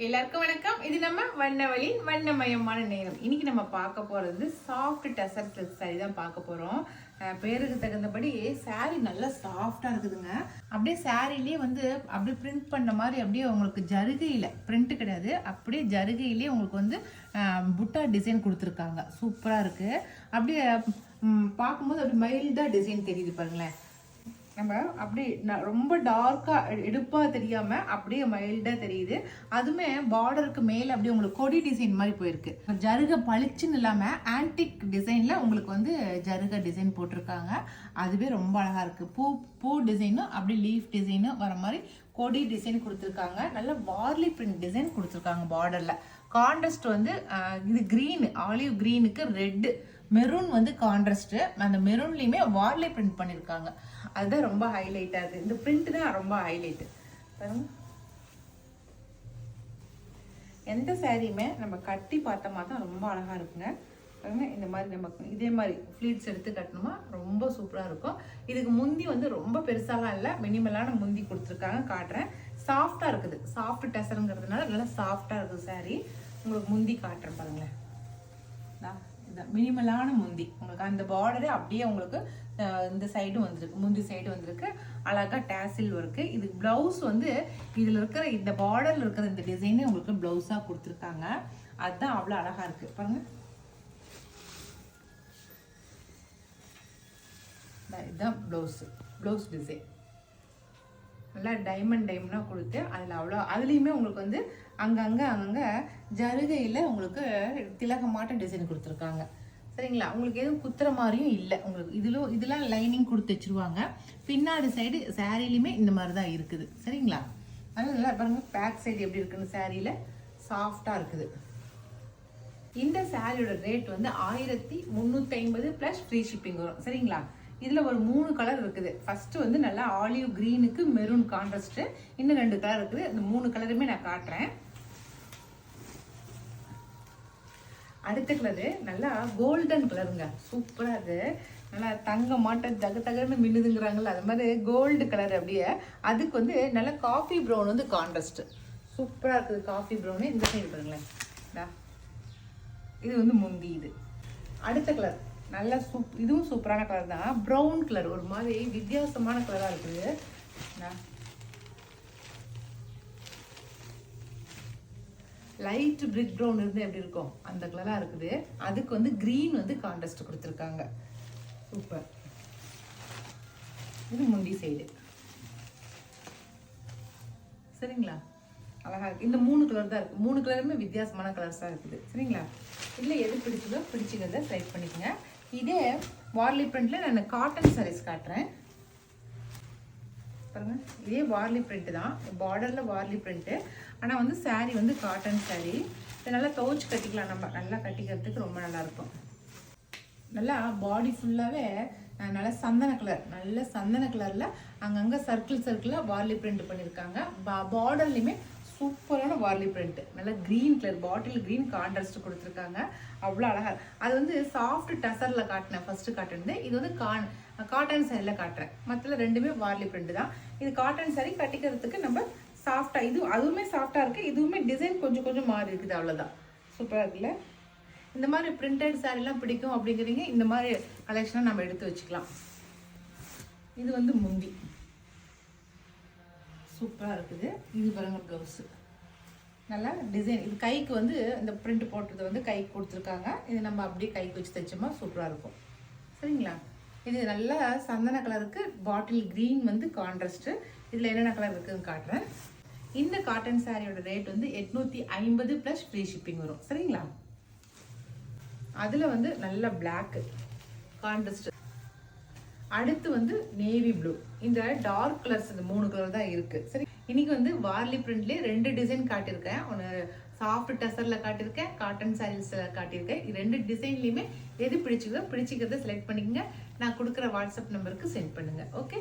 எல்லாருக்கும் வணக்கம். இது நம்ம வண்ணவழியின் வண்ணமயமான நேரம். இன்னைக்கு நம்ம பார்க்க போறது சாஃப்ட் டசர் சில்க் சாரி தான் பார்க்க போறோம். பேருக்கு தகுந்தபடி சாரி நல்லா சாஃப்டா இருக்குதுங்க. அப்படியே சாரிலேயே அப்படியே பிரிண்ட் பண்ண மாதிரி அப்படியே உங்களுக்கு ஜருகையில பிரிண்ட் கிடையாது, அப்படியே ஜருகையிலேயே உங்களுக்கு புட்டா டிசைன் கொடுத்துருக்காங்க. சூப்பரா இருக்கு. அப்படியே பார்க்கும்போது அப்படி மைல்டா டிசைன் தெரியுது பாருங்களேன். நம்ம அப்படி ரொம்ப டார்க்காக எடுப்பாக தெரியாமல் அப்படியே மைல்டாக தெரியுது. அதுவுமே பார்டருக்கு மேலே அப்படியே உங்களுக்கு கொடி டிசைன் மாதிரி போயிருக்கு. ஜருகை பளிச்சுன்னு இல்லாமல் ஆன்டிக் டிசைனில் உங்களுக்கு ஜருகை டிசைன் போட்டிருக்காங்க. அதுவே ரொம்ப அழகாக இருக்குது. பூ டிசைனும் அப்படி லீஃப் டிசைனும் வர மாதிரி கொடி டிசைன் கொடுத்துருக்காங்க. நல்ல வார்லி பிரிண்ட் டிசைன் கொடுத்துருக்காங்க பார்டரில். கான்ட்ராஸ்ட் இது க்ரீன், ஆலிவ் க்ரீனுக்கு ரெட்டு, மெரூன் கான்ட்ராஸ்ட். அந்த மெரூன்லையுமே வார்லி பிரிண்ட் பண்ணியிருக்காங்க. அதுதான் ரொம்ப ஹைலைட்டாக இருக்குது. இந்த பிரிண்ட் தான் ரொம்ப ஹைலைட்டு. எந்த சாரியுமே நம்ம கட்டி பார்த்தோமா தான் ரொம்ப அழகாக இருக்குங்க. இந்த மாதிரி நமக்கு இதே மாதிரி ஃப்ளீட்ஸ் எடுத்து கட்டணுமா ரொம்ப சூப்பராக இருக்கும். இதுக்கு முந்தி ரொம்ப பெருசாலாம் இல்லை, மினிமலான முந்தி கொடுத்துருக்காங்க. காட்டுறேன். சாஃப்டாக இருக்குது. சாஃப்ட் டசருங்கிறதுனால நல்லா சாஃப்டாக இருக்குது சாரி. உங்களுக்கு முந்தி காட்டுறேன் பாருங்களேன். மினிமலான முந்தி உங்களுக்கு அந்த பார்டரே அப்படியே உங்களுக்கு இந்த சைடு வந்திருக்கு, முந்தி சைடு வந்திருக்கு. அழகா டேசில் ஒர்க்கு. இது பிளவுஸ் இதுல இருக்கிற இந்த பார்டர்ல இருக்கிற இந்த டிசைனே உங்களுக்கு பிளவுஸா கொடுத்துருக்காங்க. அதுதான் அவ்வளோ அழகா இருக்கு பாருங்க. இதுதான் பிளவுஸ் டிசைன். நல்லா டைமண்டாக கொடுத்து அதில் அவ்வளோ அதுலேயுமே உங்களுக்கு அங்கங்கே ஜருகையில் உங்களுக்கு திலகமாட்ட டிசைன் கொடுத்துருக்காங்க. சரிங்களா? உங்களுக்கு எதுவும் குத்துற மாதிரியும் இல்லை. உங்களுக்கு இதெல்லாம் லைனிங் கொடுத்து வச்சுருவாங்க. பின்னாடி சைடு சாரிலையுமே இந்த மாதிரி தான் இருக்குது. சரிங்களா? அதனால் நல்லா பாருங்க பேக் சைடு எப்படி இருக்குன்னு. சாரியில் சாஃப்டாக இருக்குது. இந்த சாரியோட ரேட் 1350 ப்ளஸ் ஃப்ரீ ஷிப்பிங் வரும். சரிங்களா? இதுல ஒரு 3 கலர் இருக்குது. ஃபர்ஸ்ட் நல்லா ஆலிவ் கிரீனுக்கு மெரூன் கான்ட்ராஸ்ட். இன்னும் 2 கலர் இருக்குது. இந்த 3 கலருமே நான் காட்டுறேன். அடுத்த கலரு நல்லா கோல்டன் கலருங்க. சூப்பரா இருக்கு. நல்லா தங்க மாட்ட தகன்னு மின்னுதுங்கிறாங்கல்ல, அது மாதிரி கோல்டு கலர். அப்படியே அதுக்கு நல்லா காஃபி ப்ரௌன் கான்ட்ராஸ்ட். சூப்பரா இருக்குது காஃபி ப்ரௌனு. இந்த சைடு பாருங்களேன். இது முந்தி. இது அடுத்த கலர் நல்லா இதுவும் சூப்பரான கலர் தான். ப்ரௌன் கலர், ஒரு மாதிரி வித்தியாசமான கலரா இருக்குது. லைட் பிரிக் ப்ரௌன் இருந்து எப்படி இருக்கும் அந்த கலரா இருக்குது. அதுக்கு கிரீன் கான்ட்ராஸ்ட் கொடுத்துருக்காங்க. சூப்பர். இது முந்தி சைடு. சரிங்களா? அழகா இருக்கு. இந்த 3 கலர் தான் இருக்கு. 3 கலருமே வித்தியாசமான கலர்ஸா இருக்குது. சரிங்களா? இதுல எது பிடிச்சிக்கிறத செலக்ட் பண்ணிக்கோங்க. இதே வார்லி பிரிண்ட்ல நான் காட்டன் சாரீஸ் காட்டுறேன் பாருங்க. இதே வார்லி பிரிண்ட் தான், பார்டர்ல வார்லி பிரிண்ட். ஆனா சாரி காட்டன் சாரி. இதை நல்லா துவைச்சு கட்டிக்கலாம். நம்ம நல்லா கட்டிக்கிறதுக்கு ரொம்ப நல்லா இருக்கும். நல்லா பாடி ஃபுல்லாவே நல்ல சந்தன கலர்ல அங்கங்க சர்க்கிளா வார்லி பிரிண்ட் பண்ணிருக்காங்க. பார்டர்லயுமே சூப்பரான வார்லி பிரிண்ட். நல்லா green colour, bottle green contrast கொடுத்துருக்காங்க. அவ்வளோ அழகா. அது சாஃப்ட் டசர்ல காட்டினேன் ஃபர்ஸ்ட் காட்டினது. இது காட்டன் சாரியில காட்டுறேன். மற்ற ரெண்டுமே வார்லி பிரிண்ட் தான். இது காட்டன் சாரி கட்டிக்கிறதுக்கு நம்ம சாஃப்டா, அதுவுமே சாஃப்டா இருக்கு. இதுவுமே டிசைன் கொஞ்சம் மாறி இருக்குது. அவ்வளோதான். சூப்பரா இருக்குல்ல? இந்த மாதிரி பிரிண்டட் சாரிலாம் பிடிக்கும் அப்படிங்கிறீங்க, இந்த மாதிரி கலெக்ஷனை நம்ம எடுத்து வச்சுக்கலாம். இது முந்தி சூப்பரா இருக்குது. இது பாருங்க ப்ளவுஸ். நல்லா டிசைன். இது கைக்கு இந்த பிரிண்ட் போட்டது கைக்கு கொடுத்துருக்காங்க. இது நம்ம அப்படியே கைக்கு வச்சு தைச்சோமா சூப்பரா இருக்கும். சரிங்களா? இது நல்லா சந்தன கலருக்கு பாட்டில் கிரீன் கான்ட்ராஸ்ட். இதுல என்னென்ன கலர் இருக்குன்னு காட்டுறேன். இந்த காட்டன் சாரியோட ரேட் 850 ப்ளஸ் ஃப்ரீ ஷிப்பிங் வரும். சரிங்களா? அதுல நல்ல பிளாக் கான்ட்ராஸ்ட். அடுத்து நேவி ப்ளூ. இந்த டார்க் கலர்ஸ் இந்த 3 கலர் தான் இருக்கு. சரி, இன்னைக்கு வார்லி பிரிண்ட்லயே 2 டிசைன் காட்டியிருக்கேன். ஒன்று சாஃப்ட் டசர்ல காட்டியிருக்கேன், காட்டன் சாரீஸ்ல காட்டியிருக்கேன். 2 டிசைன்லயுமே எது பிடிச்சிக்கிறத செலக்ட் பண்ணிக்கங்க. நான் கொடுக்குற வாட்ஸ்அப் நம்பருக்கு சென்ட் பண்ணுங்க. ஓகே.